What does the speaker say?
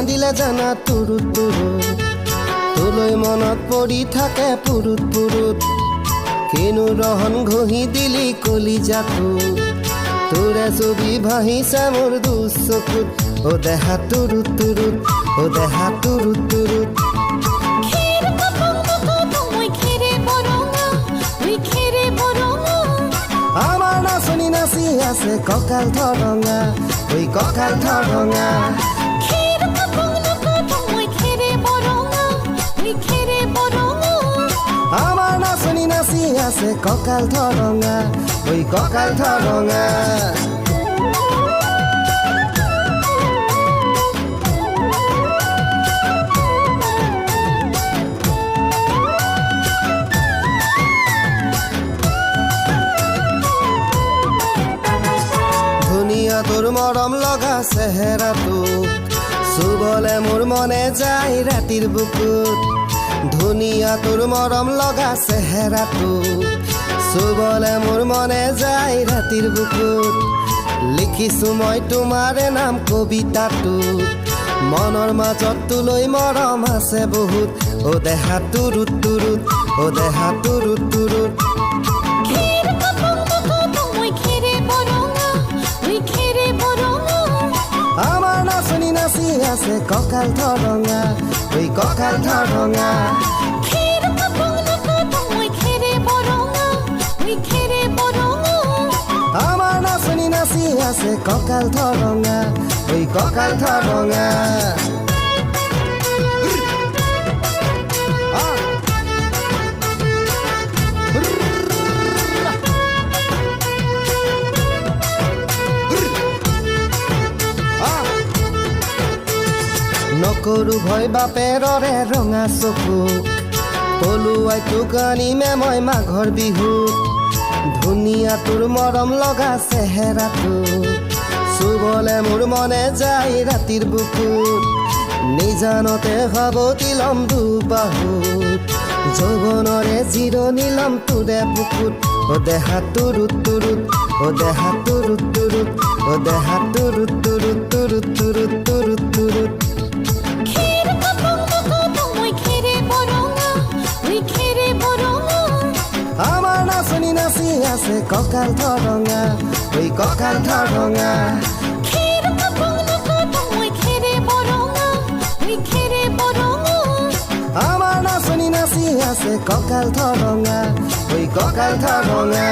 দিলে জানা তুৰুত তুৰুত তোলৈ মনত পৰি থাকে পুৰুত পুৰুত কিনো ৰহন ঘঁহি দিলি কলিজাটো তোৰে ছবি ভাহিছে মোৰ দুচকুত ও দেহা তুৰুত তুৰুত ও দেহা তুৰুত তুৰুত আমাৰ নাচনি নাচি আছে কঁকাল ধৰঙা ঐ কঁকাল ধৰঙা আমাৰ নাচনি নাচি আছে কঁকাল ধৰঙা ঐ কঁকাল ধৰঙা ধুনীয়া তোৰ মৰম লগা চেহেৰাটো চুবলে মোৰ মনে যায় ৰাতিৰ বুকুত ধুনীয়া তোৰ মৰম লগা চেহেৰাটো চুবলে মোৰ মনে যায় ৰাতিৰ বুকুত লিখিছো মই তোমাৰে নাম কবিতাটোত মনৰ মাজত তোলৈ মৰম আছে বহুত ও দেহা তুৰুত তুৰুত ও দেহা তুৰুত তুৰুত আমাৰ নাচনি নাচি আছে কঁকাল ধৰঙা ঐ কঁকাল ধৰঙা আমাৰ নাচনি নাচি আছে কঁকাল ধৰঙা ঐ কঁকাল ধৰঙা নকৰো ভয় বাপেৰৰে ৰঙা চকুক পলুৱাই তোক আনিমে মই মাঘৰ বিহুত ধুনীয়া তোৰ মৰম লগা চেহেৰাটো চুবলে মোৰ মনে যায় ৰাতিৰ বুকুত নিজানতে সাৱটি লম দুবাহুত যৌৱনৰে জিৰণি লম তোৰে বুকুত ও দেহা তুৰুত তুৰুত ও দেহা তুৰুত তুৰুত ও দেহা তুৰুত তুৰুত তুৰুত তুৰুত তুৰুত তুৰুত আমাৰ নাচনি নাচি আছে কঁকাল ধৰঙা ঐ কঁকাল ধৰঙা আমাৰ নাচনি নাচি আছে কঁকাল ধৰঙা ঐ কঁকাল ধৰঙা